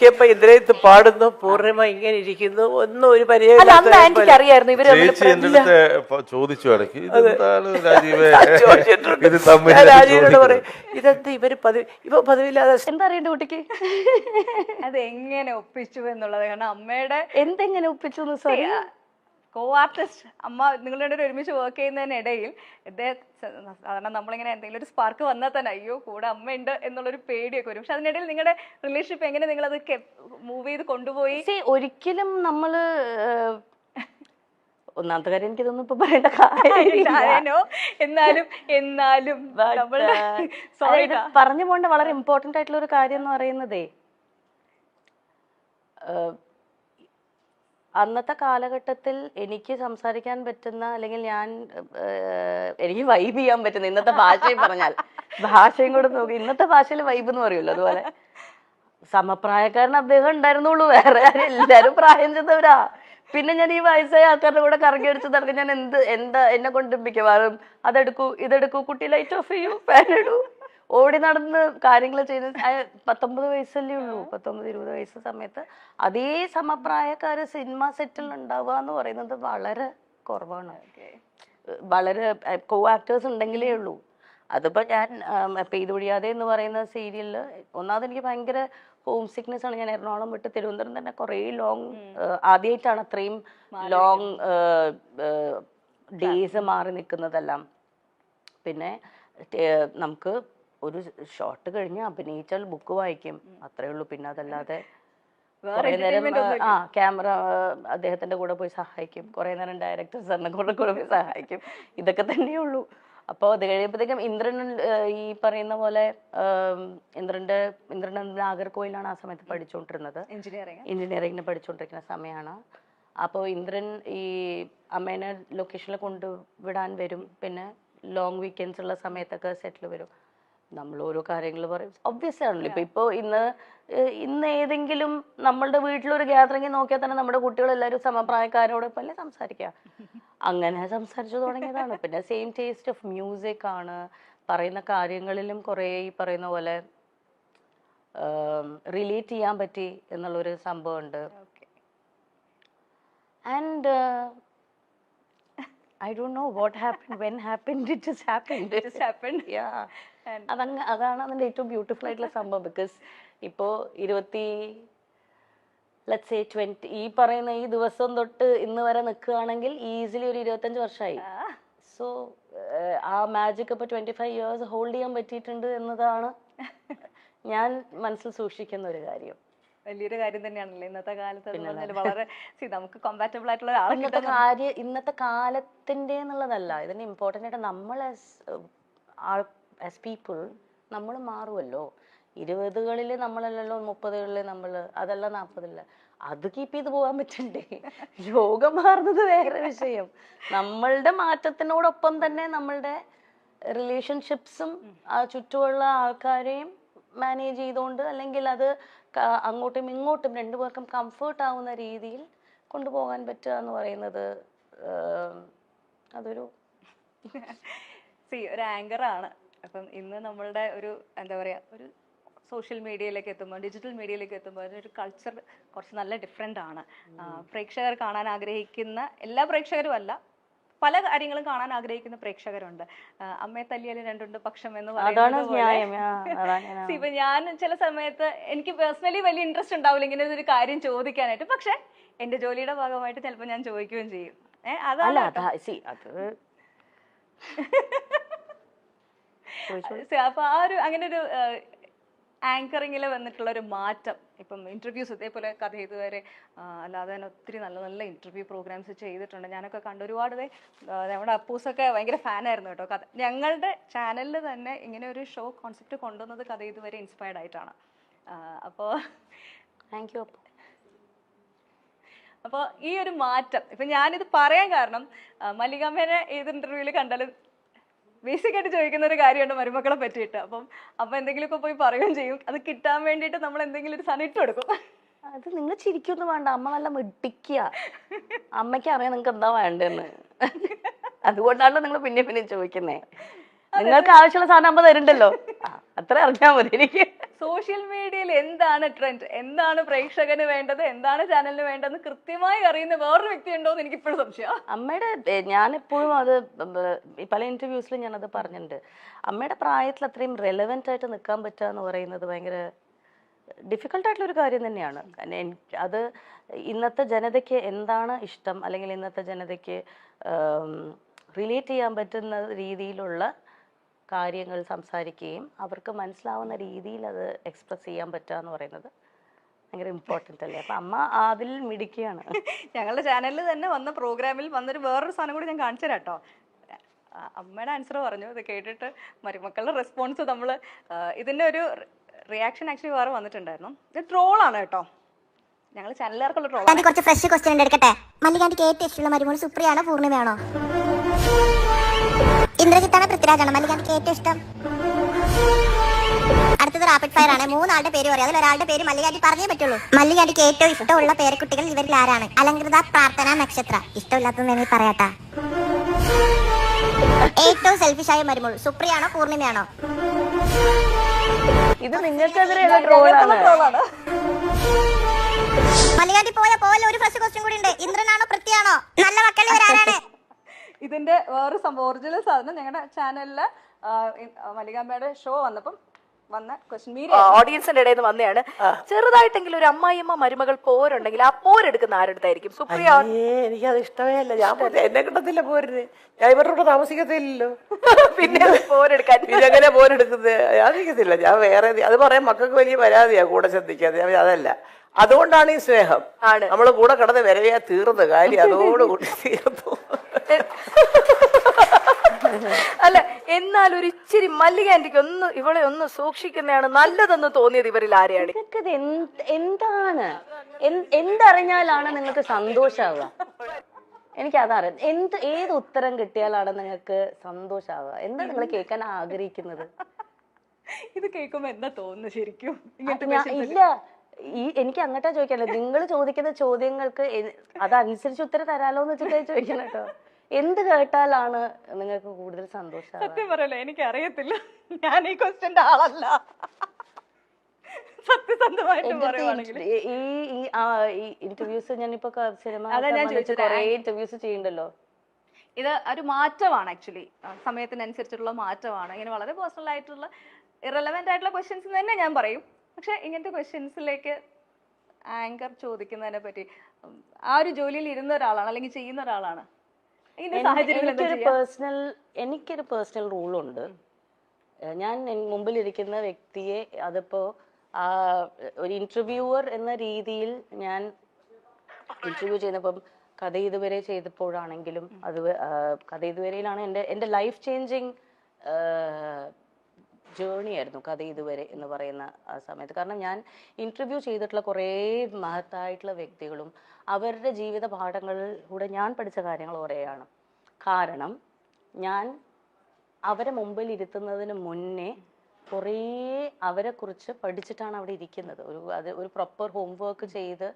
ഇപ്പൊ ഇന്ദ്രജിത്ത് പാടുന്നു, പൂർണിമ ഇങ്ങനെ ഇരിക്കുന്നു, ഒന്നും ഒരു അല്ല അന്ന് ആന്റിക്ക് അറിയായിരുന്നു ഇവര് ചേച്ചി എന്റെ അടുത്ത് ചോദിച്ചു ഇടയ്ക്ക് ഇതെന്താണ് രാജീവേ ഇത് തമ്മിൽ രാജീവിനോട് പറയും ഇതെന്താ ഇവര് പതിവില്ലാതെ എന്താ അറിയണ്ട കുട്ടിക്ക് അത് എങ്ങനെ ഒപ്പിച്ചു എന്നുള്ളത്. കാരണം അമ്മയുടെ എന്തെങ്ങനെ ഒപ്പിച്ചു സോറി കോ ആർട്ടിസ്റ്റ് അമ്മ നിങ്ങളുടെ ഒരു ഒരുമിച്ച് വർക്ക് ചെയ്യുന്നതിനിടയിൽ സാധാരണ നമ്മളിങ്ങനെ എന്തെങ്കിലും ഒരു സ്പാർക്ക് വന്നാൽ തന്നെ അയ്യോ കൂടെ അമ്മയുണ്ട് എന്നുള്ളൊരു പേടിയൊക്കെ വരും. പക്ഷെ അതിനിടയിൽ നിങ്ങളുടെ റിലേഷൻഷിപ്പ് എങ്ങനെ നിങ്ങളത് മൂവ് ചെയ്ത് കൊണ്ടുപോയി? ഒരിക്കലും നമ്മള് ഒന്നാമത്തെ കാര്യം എനിക്കിതൊന്നും ഇപ്പൊ പറയേണ്ട കാര്യമോ, എന്നാലും പറഞ്ഞു പോകേണ്ട വളരെ ഇമ്പോർട്ടന്റ് ആയിട്ടുള്ള ഒരു കാര്യം എന്ന് പറയുന്നതേ അന്നത്തെ കാലഘട്ടത്തിൽ എനിക്ക് സംസാരിക്കാൻ പറ്റുന്ന അല്ലെങ്കിൽ എനിക്ക് വൈബ് ചെയ്യാൻ പറ്റുന്ന ഇന്നത്തെ ഭാഷയും പറഞ്ഞാൽ ഭാഷയും കൂടെ നോക്കി ഇന്നത്തെ ഭാഷയിൽ വൈബ് എന്ന് പറയുമല്ലോ, അതുപോലെ സമപ്രായക്കാരൻ അദ്ദേഹം ഉണ്ടായിരുന്നുള്ളൂ, വേറെ ആരും എല്ലാരും പ്രായം ചെന്നവരാ. പിന്നെ ഞാൻ ഈ വയസ്സായ ആൾക്കാരുടെ കൂടെ കറങ്ങി അടിച്ച് നടക്കാൻ ഞാൻ എന്താ എന്നെ കൊണ്ട് മിക്കവാറും അതെടുക്കൂ ഇതെടുക്കൂ കുട്ടി ലൈറ്റ് ഓഫ് ചെയ്യൂ ഫാൻ ഇടൂ ഓടി നടന്ന് കാര്യങ്ങൾ ചെയ്ത് 19 വയസ്സല്ലേ ഉള്ളൂ, 19-20 വയസ്സ് സമയത്ത് അതേ സമപ്രായക്കാര് സിനിമ സെറ്റിൽ ഉണ്ടാവുക എന്ന് പറയുന്നത് വളരെ കുറവാണ്. വളരെ കോ ആക്ടേഴ്സ് ഉണ്ടെങ്കിലേ ഉള്ളൂ. അതിപ്പോ ഞാൻ പെയ്ത് ഒഴിയാതെ എന്ന് പറയുന്ന സീരിയലില് ഒന്നാമത് എനിക്ക് ഭയങ്കര ഹോം സിക്നെസ് ആണ്. ഞാൻ എറണാകുളം വിട്ട് തിരുവനന്തപുരം തന്നെ കുറേ ലോങ് ആദ്യമായിട്ടാണ് അത്രയും ലോങ് ഡേയ്സ് മാറി നിൽക്കുന്നതെല്ലാം. പിന്നെ നമുക്ക് ഒരു ഷോട്ട് കഴിഞ്ഞ് അഭിനയിച്ചാൽ ബുക്ക് വായിക്കും, അത്രേ ഉള്ളൂ. പിന്നെ അതല്ലാതെ കുറെ നേരം ക്യാമറ അദ്ദേഹത്തിന്റെ കൂടെ പോയി സഹായിക്കും, കുറെ നേരം ഡയറക്ടർ സാറിനെ കൂടെ പോയി സഹായിക്കും, ഇതൊക്കെ തന്നെയുള്ളൂ. അപ്പോൾ അത് കഴിയുമ്പോഴത്തേക്കും ഇന്ദ്രൻ ഈ പറയുന്ന പോലെ ഇന്ദ്രൻ നാഗർകോയിലാണ് ആ സമയത്ത് പഠിച്ചുകൊണ്ടിരുന്നത്, എഞ്ചിനീയറിംഗിന് പഠിച്ചുകൊണ്ടിരിക്കുന്ന സമയമാണ്. അപ്പോൾ ഇന്ദ്രൻ ഈ അമ്മേനെ ലൊക്കേഷനിൽ കൊണ്ടുവിടാൻ വരും, പിന്നെ ലോങ് വീക്കെൻഡ്സ് ഉള്ള സമയത്തൊക്കെ സെറ്റിൽ വരും. നമ്മൾ ഓരോ കാര്യങ്ങൾ പറയും, ഒബ്വിയസ് ആണല്ലോ. ഇപ്പൊ ഇന്ന് ഏതെങ്കിലും നമ്മളുടെ വീട്ടിലൊരു ഗ്യാതറിംഗ് നോക്കിയാൽ തന്നെ നമ്മുടെ കുട്ടികളെല്ലാവരും സമപ്രായക്കാരോടൊപ്പം അല്ലേ സംസാരിക്കുക. അങ്ങനെ സംസാരിച്ചു തുടങ്ങിയതാണ്. പിന്നെ സെയിം ടേസ്റ്റ് ഓഫ് മ്യൂസിക് ആണ്, പറയുന്ന കാര്യങ്ങളിലും കുറേ ഈ പറയുന്ന പോലെ റിലേറ്റ് ചെയ്യാൻ പറ്റി എന്നുള്ളൊരു സംഭവമുണ്ട്. And I don't know what happened, when happened, it just happened. Yeah. അതാണ് അതിൻ്റെ ഏറ്റവും ബ്യൂട്ടിഫുൾ ആയിട്ടുള്ള സംഭവം. ബിക്കോസ് ഇപ്പോൾ 20 ഈ പറയുന്ന ഈ ദിവസം തൊട്ട് ഇന്ന് വരെ നിൽക്കുകയാണെങ്കിൽ ഈസിലി ഒരു 25 വർഷമായി. സോ ആ മാജിക് ഇപ്പോൾ 25 years ഹോൾഡ് ചെയ്യാൻ പറ്റിയിട്ടുണ്ട് എന്നതാണ് ഞാൻ മനസ്സിൽ സൂക്ഷിക്കുന്ന ഒരു കാര്യം. വലിയൊരു കാര്യം തന്നെയാണല്ലോ ഇന്നത്തെ കാലത്ത്. വളരെ നമുക്ക് കോമ്പാറ്റബിൾ ആയിട്ടുള്ള ഇന്നത്തെ കാലത്തിന്റെ എന്നുള്ളതല്ല, ഇതിന് ഇമ്പോർട്ടൻ്റ് ആയിട്ട് നമ്മൾ ആസ് പീപ്പിൾ നമ്മൾ മാറുമല്ലോ. 20കളിൽ നമ്മളല്ലല്ലോ 30കളിൽ നമ്മൾ, അതല്ല 40കളിൽ. അത് കീപ്പ് ചെയ്ത് പോകാൻ പറ്റണ്ടേ? ലോകം മാറുന്നത് വേറെ വിഷയം. നമ്മളുടെ മാറ്റത്തിനോടൊപ്പം തന്നെ നമ്മളുടെ റിലേഷൻഷിപ്സും ആ ചുറ്റുമുള്ള ആൾക്കാരെയും മാനേജ് ചെയ്തുകൊണ്ട്, അല്ലെങ്കിൽ അത് അങ്ങോട്ടും ഇങ്ങോട്ടും രണ്ടുപേർക്കും കംഫേർട്ട് ആവുന്ന രീതിയിൽ കൊണ്ടുപോകാൻ പറ്റുക എന്ന് പറയുന്നത് അതൊരു ഒരു ആങ്കറാണ്. അപ്പം ഇന്ന് നമ്മളുടെ ഒരു എന്താ പറയുക, ഒരു സോഷ്യൽ മീഡിയയിലേക്ക് എത്തുമ്പോൾ, ഡിജിറ്റൽ മീഡിയയിലേക്ക് എത്തുമ്പോൾ അതിനൊരു കൾച്ചർ കുറച്ച് നല്ല ഡിഫറെൻ്റ് ആണ്. പ്രേക്ഷകർ കാണാൻ ആഗ്രഹിക്കുന്ന എല്ലാ പ്രേക്ഷകരും അല്ല, പല കാര്യങ്ങളും കാണാൻ ആഗ്രഹിക്കുന്ന പ്രേക്ഷകരുണ്ട്. അമ്മയെ തല്ലിയാലും രണ്ടുണ്ട് പക്ഷം എന്ന് പറയുന്നത്. ഇപ്പൊ ഞാൻ ചില സമയത്ത് എനിക്ക് പേഴ്സണലി വലിയ ഇൻട്രസ്റ്റ് ഉണ്ടാവില്ല ഇങ്ങനെ ഒരു കാര്യം ചോദിക്കാനായിട്ട്, പക്ഷെ എന്റെ ജോലിയുടെ ഭാഗമായിട്ട് ചിലപ്പോൾ ഞാൻ ചോദിക്കുകയും ചെയ്യും. അപ്പൊ ആ ഒരു അങ്ങനെ ഒരു ആങ്കറിങ്ങിൽ വന്നിട്ടുള്ള ഒരു മാറ്റം, ഇപ്പം ഇന്റർവ്യൂസ് ഇതേപോലെ കഥ ഇതുവരെ അല്ലാതെ തന്നെ ഒത്തിരി നല്ല നല്ല ഇന്റർവ്യൂ പ്രോഗ്രാംസ് ചെയ്തിട്ടുണ്ട്. ഞാനൊക്കെ കണ്ട് ഒരുപാട് നമ്മുടെ അപ്പൂസൊക്കെ ഭയങ്കര ഫാനായിരുന്നു കേട്ടോ. കഥ ഞങ്ങളുടെ ചാനലിൽ തന്നെ ഇങ്ങനെ ഒരു ഷോ കോൺസെപ്റ്റ് കൊണ്ടുവന്നത് കഥ ഇതുവരെ ഇൻസ്പയർഡ് ആയിട്ടാണ്. അപ്പോൾ താങ്ക് യു. അപ്പോൾ ഈ ഒരു മാറ്റം ഇപ്പം ഞാനിത് പറയാൻ കാരണം മല്ലികാമ്മേനെ ഏത് ഇന്റർവ്യൂവിൽ കണ്ടാലും ബേസിക് ആയിട്ട് ചോദിക്കുന്ന ഒരു കാര്യമാണ് മരുമക്കളെ പറ്റിയിട്ട്. അപ്പം എന്തെങ്കിലുമൊക്കെ പോയി പറയുകയും ചെയ്യും. അത് കിട്ടാൻ വേണ്ടിയിട്ട് നമ്മൾ എന്തെങ്കിലും ഒരു സാധനം ഇട്ട് കൊടുക്കും. അത് നിങ്ങൾ ചിരിക്കൊന്നും വേണ്ട, അമ്മ നല്ല മിടിക്കുക. അമ്മയ്ക്ക് അറിയാം നിങ്ങൾക്ക് എന്താ വേണ്ടെന്ന്. അതുകൊണ്ടാണല്ലോ നിങ്ങൾ പിന്നെ ചോദിക്കുന്നേ. നിങ്ങൾക്ക് ആവശ്യമുള്ള സാധനം അമ്മ തരുന്നുണ്ടല്ലോ. അത്ര അറിഞ്ഞാൽ മതി എനിക്ക്. സോഷ്യൽ മീഡിയയിൽ എന്താണ് ട്രെൻഡ്, എന്താണ് പ്രേക്ഷകന് വേണ്ടത്, എന്താണ് ചാനലിന് വേണ്ടതെന്ന് കൃത്യമായി അറിയുന്ന വേറൊരു വ്യക്തി ഉണ്ടോ എന്ന് എനിക്ക് ഇപ്പോഴും സംശയം. അമ്മയുടെ ഞാനെപ്പോഴും അത് പല ഇന്റർവ്യൂസിലും ഞാനത് പറഞ്ഞിട്ടുണ്ട്. അമ്മയുടെ പ്രായത്തിൽ അത്രയും റെലവെന്റ് ആയിട്ട് നിൽക്കാൻ പറ്റുക എന്ന് പറയുന്നത് ഭയങ്കര ഡിഫിക്കൽട്ടായിട്ടുള്ള ഒരു കാര്യം തന്നെയാണ്. അത് ഇന്നത്തെ ജനതയ്ക്ക് എന്താണ് ഇഷ്ടം, അല്ലെങ്കിൽ ഇന്നത്തെ ജനതയ്ക്ക് റിലേറ്റ് ചെയ്യാൻ പറ്റുന്ന രീതിയിലുള്ള കാര്യങ്ങൾ സംസാരിക്കുകയും അവർക്ക് മനസ്സിലാവുന്ന രീതിയിൽ അത് എക്സ്പ്രസ് ചെയ്യാൻ പറ്റുക എന്ന് പറയുന്നത് ഭയങ്കര ഇമ്പോർട്ടൻ്റ് അല്ലേ. അപ്പം അമ്മ അതിൽ മിടിക്കുകയാണ്. ഞങ്ങളുടെ ചാനലിൽ തന്നെ വന്ന പ്രോഗ്രാമിൽ വന്നൊരു വേറൊരു സാധനം കൂടി ഞാൻ കാണിച്ചു തരാം കേട്ടോ. അമ്മയുടെ ആൻസർ പറഞ്ഞു, ഇത് കേട്ടിട്ട് മരുമക്കളുടെ റെസ്പോൺസ് നമ്മൾ ഇതിൻ്റെ ഒരു റിയാക്ഷൻ ആക്ച്വലി വേറെ വന്നിട്ടുണ്ടായിരുന്നു. ഇത് ട്രോളാണ് കേട്ടോ, ഞങ്ങൾ ചാനലുകാർക്കുള്ള ട്രോൾ. കുറച്ച് ഫ്രഷ് ക്വസ്റ്റ്യൻ എടുക്കട്ടെ. മല്ലികാന്റിക്ക് ഏറ്റവും ഇഷ്ടമുള്ള മരുമോൾ സുപ്രിയാണോ പൂർണിമയാണോ? ഇന്ദ്രജിത്താണോ പൃഥ്വിരാജാണോ മല്ലികാന്റിക്ക് ഏറ്റവും ഇഷ്ടം? അടുത്തത് റാപ്പിഡ് ഫയർ ആണ്. 3 ആളുടെ പേര് പറയാം, അതിൽ ഒരാളുടെ പേര് മല്ലികാന്റി പറഞ്ഞേ പറ്റുള്ളൂ. മല്ലികാന്റിക്ക് ഏറ്റവും ഇഷ്ടമുള്ള പേരക്കുട്ടികൾ ഇവരിൽ ആരാണ്? അലങ്കൃത, പ്രാർത്ഥന, നക്ഷത്ര. ഇഷ്ടമില്ലാത്തത് പറയാട്ടാ. ഏറ്റവും സെൽഫിഷായ മരുമോൾ സുപ്രിയാണോ പൂർണിമയാണോ? ഇത് നിങ്ങൾക്കെതിരെയുള്ള ട്രോളാണ്. മല്ലികാന്റി പോലെ ഒരു ഫ്രഷ് ക്വസ്റ്റ്യൻ കൂടി ഉണ്ട്. ഇന്ദ്രനാണോ പൃഥ്വിയാണോ? നല്ല മക്കൾ ഇവരാരാണ്? ഇതിന്റെ വേറെ സംഭവം ഒറിജിനൽ സാധനം ഞങ്ങളുടെ ചാനലില് മല്ലികാമ്മയുടെ ഷോ വന്നപ്പം വന്ന ക്വസ്റ്റ്യൻ ഓഡിയൻസിന്റെ ഇടയിൽ നിന്ന് വന്നതാണ്. ചെറുതായിട്ടെങ്കിലും ഒരു അമ്മായിയമ്മ മരുമകൾ പോരുണ്ടെങ്കിൽ ആ പോരെടുക്കുന്ന ആരെടുത്തായിരിക്കും? സുപ്രിയ. എനിക്കത് ഇഷ്ടമേ അല്ല. ഞാൻ എന്നെ കിട്ടത്തില്ല പോരിന്. ഞാൻ ഇവരുടെ കൂടെ താമസിക്കത്തില്ലല്ലോ. പിന്നെ പോരെടുക്കാൻ ഇതെങ്ങനെ പോരെടുക്കുന്നത്? ഞാൻ നിൽക്കത്തില്ല. ഞാൻ വേറെ അത് പറയാൻ മക്കൾക്ക് വലിയ പരാതിയാ കൂടെ ശ്രദ്ധിക്കാതെ. അതല്ല, അതുകൊണ്ടാണ് ഈ സ്നേഹം. നമ്മൾ കൂടെ കിടന്ന് വരവയാ തീർന്ന കാര്യം അതോടുകൂടി തീർന്നു. അല്ല, എന്നാൽ ഒരു ഇച്ചിരി മല്ലികാന്റിക്ക് ഒന്ന് ഇവളെ ഒന്ന് സൂക്ഷിക്കുന്നതാണ് നല്ലതെന്ന് തോന്നിയത് ഇവരിൽ ആരെയാണ്? നിങ്ങൾക്കിത് എന്താണ് എന്തറിഞ്ഞാലാണ് നിങ്ങൾക്ക് സന്തോഷാവുക? എനിക്കതറിയാം. ഏത് ഉത്തരം കിട്ടിയാലാണ് നിങ്ങൾക്ക് സന്തോഷാവുക? എന്താ നിങ്ങൾ കേൾക്കാൻ ആഗ്രഹിക്കുന്നത്? ഇത് കേൾക്കുമ്പോ എന്താ തോന്നുന്നു ശരിക്കും? ഇല്ല, എനിക്ക് അങ്ങോട്ടാ ചോദിക്കാനുള്ളത്. നിങ്ങൾ ചോദിക്കുന്ന ചോദ്യങ്ങൾക്ക് അതനുസരിച്ച് ഉത്തരം തരാലോ എന്ന് വെച്ചിട്ട് ചോദിക്കണം കേട്ടോ. എന്ത് കേട്ടാലാണ് നിങ്ങൾക്ക് കൂടുതൽ സന്തോഷം? സത്യം പറയല്ലോ, എനിക്ക് അറിയത്തില്ല. ഞാൻ ഈ ക്വസ്റ്റ്യന്റെ ആളല്ല, സത്യസന്ധമായിട്ട് പറയുവാണെങ്കിൽ. ഈ ഇന്റർവ്യൂസ് ഞാനിപ്പോ സിനിമ കുറെ ഇന്റർവ്യൂസ് ചെയ്യണ്ടല്ലോ. ഇത് ഒരു മാറ്റമാണ് ആക്ച്വലി, സമയത്തിനനുസരിച്ചിട്ടുള്ള മാറ്റമാണ്. ഇങ്ങനെ വളരെ പേഴ്സണൽ ആയിട്ടുള്ള ഇറലവെന്റ് ആയിട്ടുള്ള ക്വസ്റ്റ്യൻസ് തന്നെ ഞാൻ പറയും. പക്ഷെ ഇങ്ങനത്തെ ക്വസ്റ്റ്യൻസിലേക്ക് ആങ്കർ ചോദിക്കുന്നതിനെ പറ്റി ആ ഒരു ജോലിയിൽ ഇരുന്ന ഒരാളാണ് അല്ലെങ്കിൽ ചെയ്യുന്ന ഒരാളാണ്. എനിക്കൊരു പേഴ്സണൽ റൂളുണ്ട്. ഞാൻ മുമ്പിലിരിക്കുന്ന വ്യക്തിയെ അതിപ്പോ ഒരു ഇന്റർവ്യൂവർ എന്ന രീതിയിൽ ഞാൻ ഇന്റർവ്യൂ ചെയ്യുന്നപ്പം കഥ ഇതുവരെ ചെയ്തപ്പോഴാണെങ്കിലും അത് കഥ ഇതുവരെയിലാണ് എൻ്റെ ലൈഫ് ചേഞ്ചിങ് ജേർണി ആയിരുന്നു കഥ ഇതുവരെ എന്ന് പറയുന്ന ആ സമയത്ത്. കാരണം ഞാൻ ഇന്റർവ്യൂ ചെയ്തിട്ടുള്ള കുറേ മഹത്തായിട്ടുള്ള വ്യക്തികളും അവരുടെ ജീവിത പാഠങ്ങളിലൂടെ ഞാൻ പഠിച്ച കാര്യങ്ങൾ കുറേയാണ്. കാരണം ഞാൻ അവരെ മുമ്പിൽ ഇരുത്തുന്നതിന് മുന്നേ കുറേ അവരെക്കുറിച്ച് പഠിച്ചിട്ടാണ് അവിടെ ഇരിക്കുന്നത്. ഒരു പ്രോപ്പർ ഹോംവർക്ക് ചെയ്ത്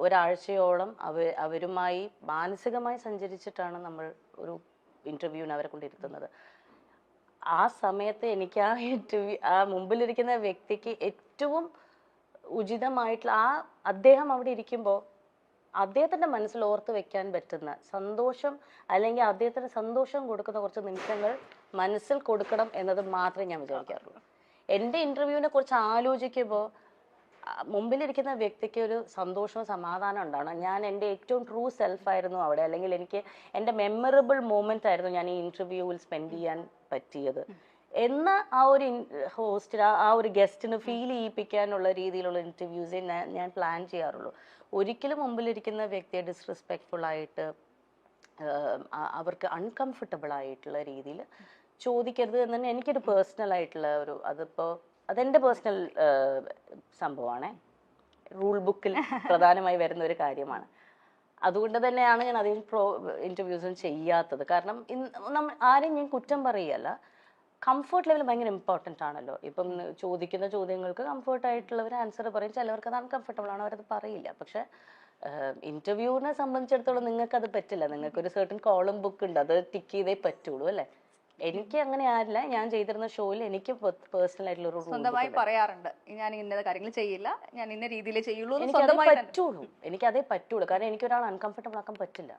ഒരാഴ്ചയോളം അവരുമായി മാനസികമായി സഞ്ചരിച്ചിട്ടാണ് നമ്മൾ ഒരു ഇന്റർവ്യൂവിന് അവരെ കൊണ്ടിരുത്തുന്നത്. ആ സമയത്ത് എനിക്ക് ആ മുമ്പിലിരിക്കുന്ന വ്യക്തിക്ക് ഏറ്റവും ഉചിതമായിട്ടുള്ള അദ്ദേഹം അവിടെ ഇരിക്കുമ്പോൾ അദ്ദേഹത്തിൻ്റെ മനസ്സിൽ ഓർത്ത് വെക്കാൻ പറ്റുന്ന സന്തോഷം, അല്ലെങ്കിൽ അദ്ദേഹത്തിന് സന്തോഷം കൊടുക്കുന്ന കുറച്ച് നിമിഷങ്ങൾ മനസ്സിൽ കൊടുക്കണം എന്നത് മാത്രമേ ഞാൻ വിചാരിക്കാറുള്ളൂ. എൻ്റെ ഇന്റർവ്യൂവിനെ കുറിച്ച് ആലോചിക്കുമ്പോൾ മുമ്പിലിരിക്കുന്ന വ്യക്തിക്ക് ഒരു സന്തോഷവും സമാധാനം ഉണ്ടാവണം. ഞാൻ എൻ്റെ ഏറ്റവും ട്രൂ സെൽഫായിരുന്നു അവിടെ, അല്ലെങ്കിൽ എനിക്ക് എൻ്റെ മെമ്മറബിൾ മൊമെൻ്റ് ആയിരുന്നു ഞാൻ ഈ ഇന്റർവ്യൂവിൽ സ്പെൻഡ് ചെയ്യാൻ പറ്റിയത് എന്ന ആ ഒരു ഹോസ്റ്റിന് ആ ഒരു ഗസ്റ്റിന് ഫീൽ ചെയ്യിപ്പിക്കാനുള്ള രീതിയിലുള്ള ഇന്റർവ്യൂസേ ഞാൻ പ്ലാൻ ചെയ്യാറുള്ളൂ. ഒരിക്കലും മുമ്പിലിരിക്കുന്ന വ്യക്തിയെ ഡിസ്റെസ്പെക്ട്ഫുൾ ആയിട്ട് അവർക്ക് അൺകംഫർട്ടബിൾ ആയിട്ടുള്ള രീതിയിൽ ചോദിക്കരുത് എന്ന് തന്നെ എനിക്കൊരു പേഴ്സണൽ ആയിട്ടുള്ള അതെൻ്റെ പേഴ്സണൽ സംഭവമാണ്. റൂൾ ബുക്കിൽ പ്രധാനമായി വരുന്ന ഒരു കാര്യമാണ്. അതുകൊണ്ട് തന്നെയാണ് ഞാൻ അധികം ഇന്റർവ്യൂസും ചെയ്യാത്തത്. കാരണം ആരെയും ഞാൻ കുറ്റം പറയുകയല്ല, കംഫർട്ട് ലെവൽ ഭയങ്കര ഇമ്പോർട്ടൻ്റ് ആണല്ലോ. ഇപ്പം ചോദിക്കുന്ന ചോദ്യങ്ങൾക്ക് കംഫർട്ടായിട്ടുള്ളവർ ആൻസർ പറയും, ചിലവർക്ക് അത് അൺകംഫർട്ടബിൾ ആണ്, അവരത് പറയില്ല. പക്ഷെ ഇന്റർവ്യൂവിനെ സംബന്ധിച്ചിടത്തോളം നിങ്ങൾക്ക് അത് പറ്റില്ല. നിങ്ങൾക്ക് ഒരു സർട്ടൻ കോളം ബുക്ക് ഉണ്ട്, അത് ടിക്ക് ചെയ്തേ പറ്റുള്ളൂ അല്ലേ. എനിക്ക് അങ്ങനെ ആരില്ല. ഞാൻ ചെയ്തിരുന്ന ഷോയിൽ എനിക്ക് പേഴ്സണൽ ആയിട്ടുള്ള ഒരു സ്വന്തമായി പറയാറുണ്ട് ഞാൻ ഇന്ന കാര്യങ്ങൾ ചെയ്യില്ല, ഞാൻ ഇന്ന രീതിയിലേ ചെയ്യുള്ളൂ എന്ന് എനിക്കതേ സ്വന്തമായി തന്നെ. പറ്റുള്ളൂ. എനിക്കതേ പറ്റുള്ളൂ. കാരണം എനിക്ക് ഒരാൾ അൺകംഫർട്ടബിൾ ആക്കാൻ പറ്റില്ല.